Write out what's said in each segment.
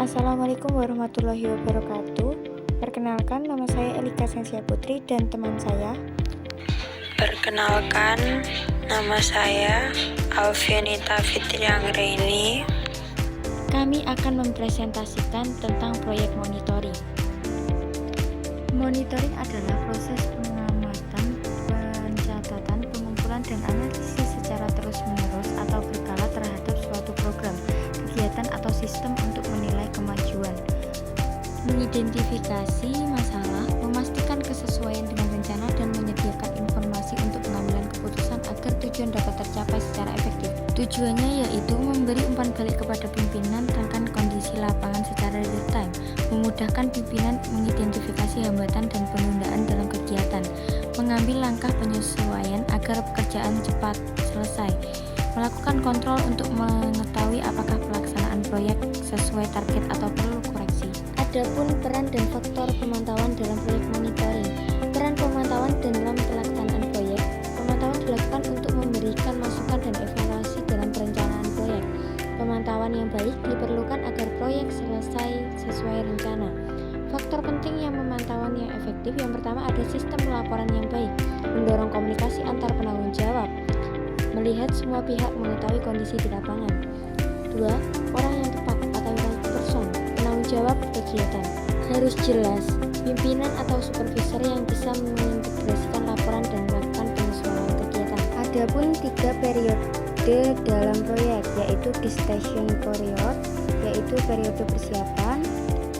Assalamualaikum warahmatullahi wabarakatuh. Perkenalkan, nama saya Elika Sensia Putri dan teman saya. Perkenalkan, nama saya Alfianita Fitri Anggraini. Kami akan mempresentasikan tentang proyek monitoring. Monitoring adalah proses pengamatan, pencatatan, pengumpulan, dan analisis secara terus-menerus atau berkala terhadap suatu program, kegiatan, atau sistem untuk menilai kemajuan, mengidentifikasi masalah, memastikan kesesuaian dengan rencana, dan menyediakan informasi untuk pengambilan keputusan agar tujuan dapat tercapai secara efektif. Tujuannya yaitu memberi umpan balik kepada pimpinan tentang kondisi lapangan secara real time, memudahkan pimpinan mengidentifikasi hambatan dan penundaan dalam kegiatan, mengambil langkah penyesuaian agar pekerjaan cepat selesai, melakukan kontrol untuk mengetahui apakah pelaksanaan proyek sesuai target atau perlu koreksi. Adapun peran dan faktor pemantauan dalam proyek monitoring. Peran pemantauan dalam pelaksanaan proyek. Pemantauan dilakukan untuk memberikan masukan dan evaluasi dalam perencanaan proyek. Pemantauan yang baik diperlukan agar proyek selesai sesuai rencana. Faktor penting yang memantauan yang efektif, yang pertama ada sistem pelaporan yang baik, mendorong komunikasi antar penanggung jawab, melihat semua pihak mengetahui kondisi di lapangan. 2. Orang yang tepat atau right person, penanggung jawab kegiatan. Harus jelas, pimpinan atau supervisor yang bisa mengintegrasikan laporan dan melakukan penyesuaian kegiatan. Adapun 3 periode dalam proyek, yaitu gestation period, yaitu periode persiapan,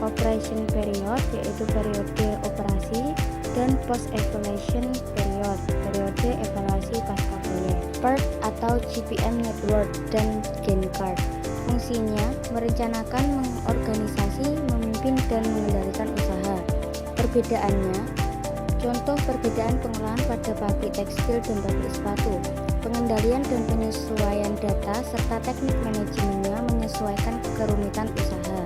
operation period, yaitu periode operasi, dan post evaluation period, periode evaluasi pasca proyek. PERT atau GPM Network dan GAIN-CARD. Fungsinya merencanakan, mengorganisasi, memimpin, dan mengendalikan usaha. Perbedaannya, contoh perbedaan pengolahan pada pabrik tekstil dan pabrik sepatu, pengendalian dan penyesuaian data, serta teknik manajemennya menyesuaikan kerumitan usaha.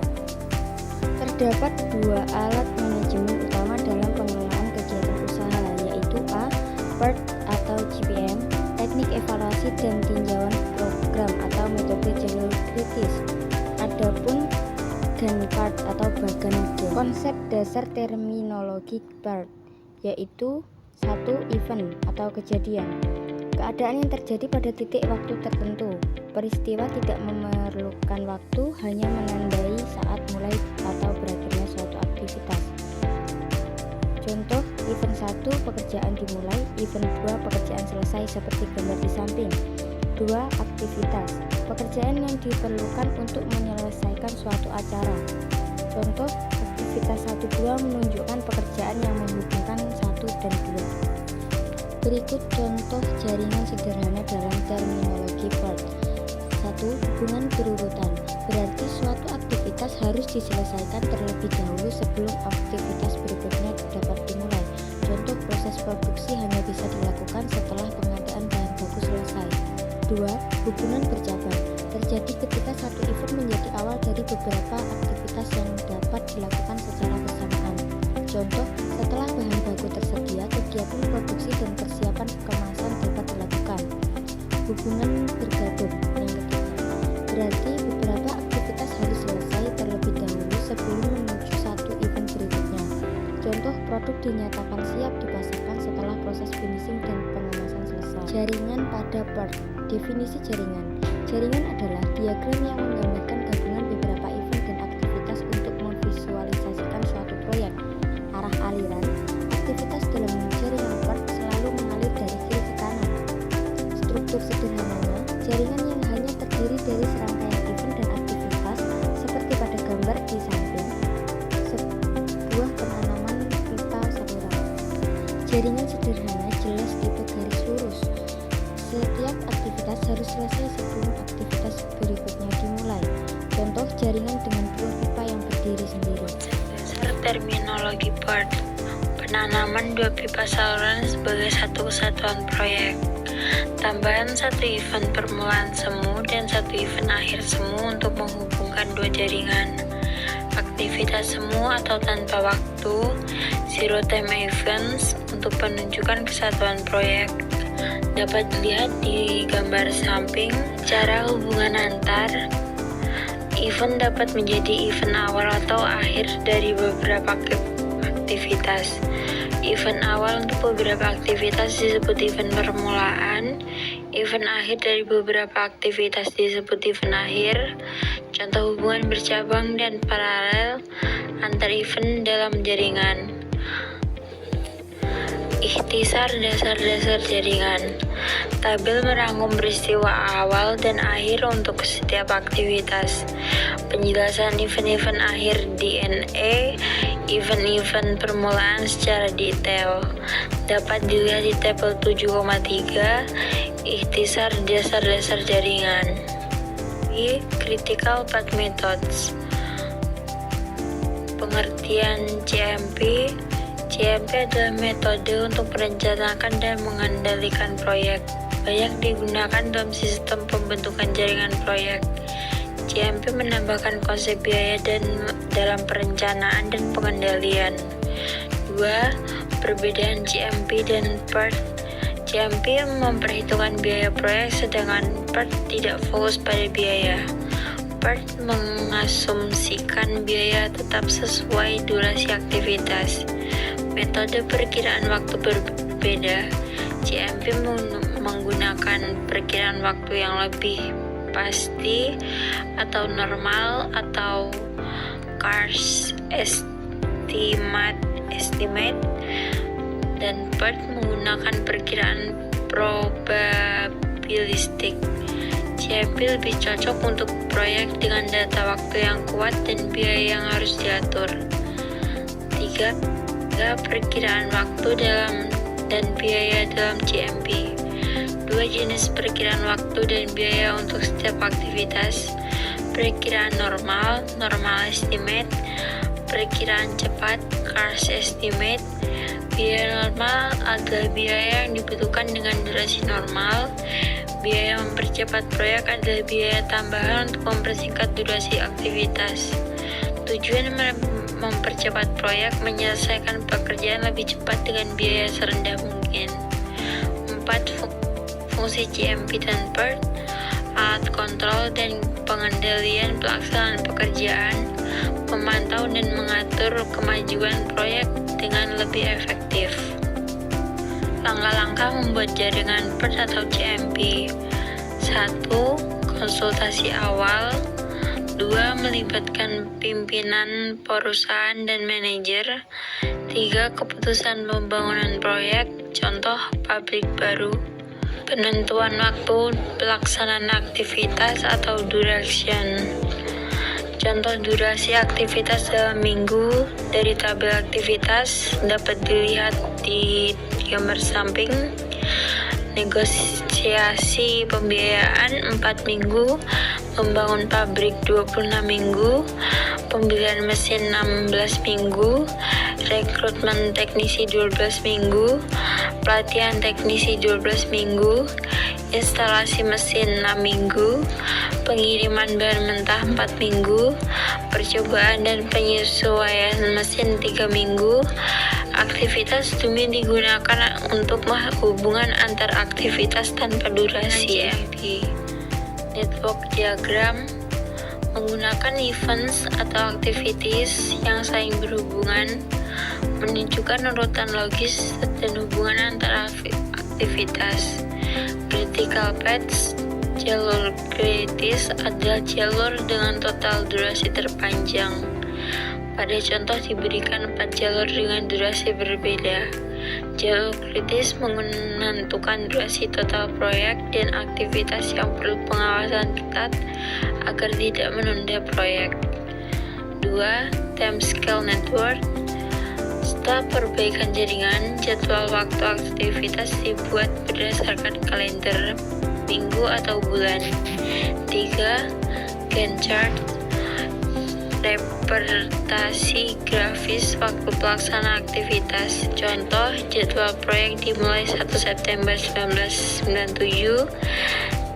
Terdapat 2 alat manajemen utama dalam pengelolaan kegiatan usaha, yaitu A. PERT atau GPM, teknik evaluasi dan tinjauan program atau metode jalur kritis. Adapun GAIN-CARD atau Bagan-Gain, konsep dasar terminologi PERT, yaitu 1. Event atau kejadian, keadaan yang terjadi pada titik waktu tertentu. Peristiwa tidak memerlukan waktu, hanya menandai saat mulai atau berakhirnya suatu aktivitas. Contoh, event 1 pekerjaan dimulai, event 2 pekerjaan selesai seperti gambar di samping. 2. Aktivitas, pekerjaan yang diperlukan untuk menyelesaikan suatu acara. Contoh, aktivitas 1-2 menunjukkan pekerjaan yang menghubungkan 1 dan 2. Berikut contoh jaringan sederhana dalam terminologi PERT. 1. Hubungan berurutan, berarti suatu aktivitas harus diselesaikan terlebih dahulu sebelum aktivitas berikutnya dapat dimulai. Contoh, proses produksi hanya bisa dilakukan setelah pengadaan bahan baku selesai. 2. Hubungan bercabang, terjadi ketika satu event menjadi awal dari beberapa aktivitas yang dapat dilakukan secara bersamaan. Contoh, setelah bahan baku tersedia, kegiatan produksi dan persiapan kemasan dapat dilakukan. Hubungan bergabung yang ketiga, berarti beberapa aktivitas harus selesai terlebih dahulu sebelum menuju satu event berikutnya. Contoh, produk dinyatakan siap dipasarkan setelah proses finishing dan pengemasan selesai. Jaringan pada PERT. Definisi jaringan. Jaringan adalah diagram yang menggambarkan gabungan beberapa event dan aktivitas untuk memvisualisasikan suatu proyek. Arah aliran, aktivitas dalam jaringan PERT selalu mengalir dari kiri ke kanan. Struktur sederhananya, jaringan yang hanya terdiri dari serangkaian event dan aktivitas seperti pada gambar di samping, sebuah penanaman pipa saluran. Jaringan sederhana jelas tipe garis lurus. Setiap aktivitas harus selesai sebelum aktivitas berikutnya dimulai. Contoh, jaringan dengan buah pipa yang berdiri sendiri. Dasar terminologi PERT, penanaman 2 pipa saluran sebagai satu kesatuan proyek. Tambahan 1 event permulaan semu dan 1 event akhir semu untuk menghubungkan 2 jaringan. Aktivitas semu atau tanpa waktu, zero time events untuk penunjukan kesatuan proyek. Dapat dilihat di gambar samping cara hubungan antar Event dapat menjadi event awal atau akhir dari beberapa aktivitas. Event awal untuk beberapa aktivitas disebut event permulaan. Event akhir dari beberapa aktivitas disebut event akhir. Contoh hubungan bercabang dan paralel antar event dalam jaringan. Ikhtisar dasar-dasar jaringan. Tabel merangkum peristiwa awal dan akhir untuk setiap aktivitas. Penjelasan event-event akhir DNA, event-event permulaan secara detail. Dapat dilihat di tabel 7,3, ikhtisar dasar-dasar jaringan. Critical Path Methods. Pengertian CMP. CMP adalah metode untuk merencanakan dan mengendalikan proyek. Banyak digunakan dalam sistem pembentukan jaringan proyek. CMP menambahkan konsep biaya dalam perencanaan dan pengendalian. 2. Perbedaan CMP dan PERT. CMP memperhitungkan biaya proyek, sedangkan PERT tidak fokus pada biaya. PERT mengasumsikan biaya tetap sesuai durasi aktivitas. Metode perkiraan waktu berbeda. CMP menggunakan perkiraan waktu yang lebih pasti atau normal atau CARS estimate, dan PERT menggunakan perkiraan probabilistik. CMP lebih cocok untuk proyek dengan data waktu yang kuat dan biaya yang harus diatur. 3. Perkiraan waktu dan biaya dalam CMP. 2 jenis perkiraan waktu dan biaya untuk setiap aktivitas. Perkiraan normal estimate. Perkiraan cepat, CARS estimate. Biaya normal adalah biaya yang dibutuhkan dengan durasi normal. Biaya mempercepat proyek adalah biaya tambahan untuk mempersingkat durasi aktivitas. Tujuan mempercepat proyek, menyelesaikan pekerjaan lebih cepat dengan biaya serendah mungkin. 4. Fungsi CMP dan PERT. Alat kontrol dan pengendalian pelaksanaan pekerjaan, memantau dan mengatur kemajuan proyek dengan lebih efektif. Langkah-langkah membuat jaringan PERT atau CMP. 1. Konsultasi awal. 2. Melibatkan pimpinan perusahaan dan manajer. 3. Keputusan pembangunan proyek, contoh pabrik baru. Penentuan waktu pelaksanaan aktivitas atau duration. Contoh durasi aktivitas dalam minggu dari tabel aktivitas dapat dilihat di gambar samping. Negosiasi pembiayaan 4 minggu, membangun pabrik 26 minggu, pembelian mesin 16 minggu, rekrutmen teknisi 12 minggu, pelatihan teknisi 12 minggu, instalasi mesin 6 minggu, pengiriman bahan mentah 4 minggu, percobaan dan penyesuaian mesin 3 minggu. Aktivitas demi digunakan untuk hubungan antar aktivitas tanpa durasi. Network diagram menggunakan events atau activities yang saling berhubungan, menunjukkan urutan logis dan hubungan antara aktivitas. Critical paths. Jalur kritis adalah jalur dengan total durasi terpanjang. Pada contoh diberikan 4 jalur dengan durasi berbeda. Jalur kritis menentukan durasi total proyek dan aktivitas yang perlu pengawasan ketat agar tidak menunda proyek. 2. Timescale network. Setelah perbaikan jaringan, jadwal waktu aktivitas dibuat berdasarkan kalender, minggu atau bulan. 3. Gantt chart. Representasi grafis waktu pelaksana aktivitas. Contoh, jadwal proyek dimulai 1 September 1997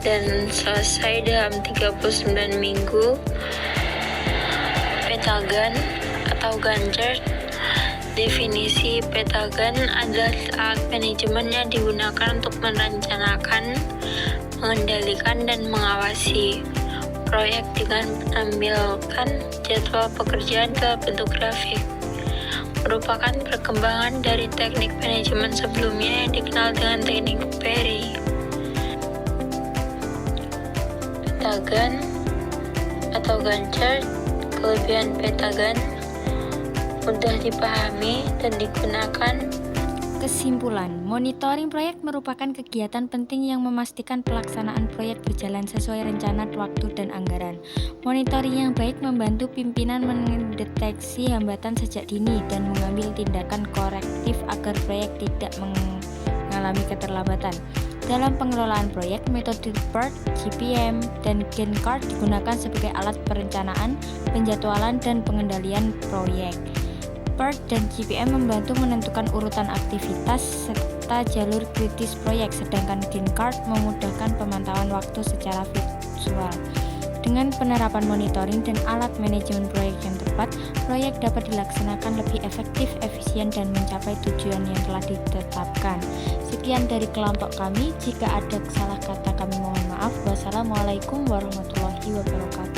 dan selesai dalam 39 minggu. Petagon atau Gantt chart. Definisi petagon adalah alat manajemen yang digunakan untuk merencanakan, mengendalikan, dan mengawasi proyek dengan menampilkan jadwal pekerjaan dalam bentuk grafik. Merupakan perkembangan dari teknik manajemen sebelumnya yang dikenal dengan teknik Perry. Peta atau Gantt chart. Kelebihan peta Gantt mudah dipahami dan digunakan. Kesimpulan, monitoring proyek merupakan kegiatan penting yang memastikan pelaksanaan proyek berjalan sesuai rencana, waktu, dan anggaran. Monitoring yang baik membantu pimpinan mendeteksi hambatan sejak dini dan mengambil tindakan korektif agar proyek tidak mengalami keterlambatan. Dalam pengelolaan proyek, metode PERT, GPM, dan Gantt chart digunakan sebagai alat perencanaan, penjadwalan, dan pengendalian proyek. PERT dan GPM membantu menentukan urutan aktivitas serta jalur kritis proyek, sedangkan Gantt chart memudahkan pemantauan waktu secara visual. Dengan penerapan monitoring dan alat manajemen proyek yang tepat, proyek dapat dilaksanakan lebih efektif, efisien, dan mencapai tujuan yang telah ditetapkan. Sekian dari kelompok kami. Jika ada salah kata, kami mohon maaf. Wassalamualaikum warahmatullahi wabarakatuh.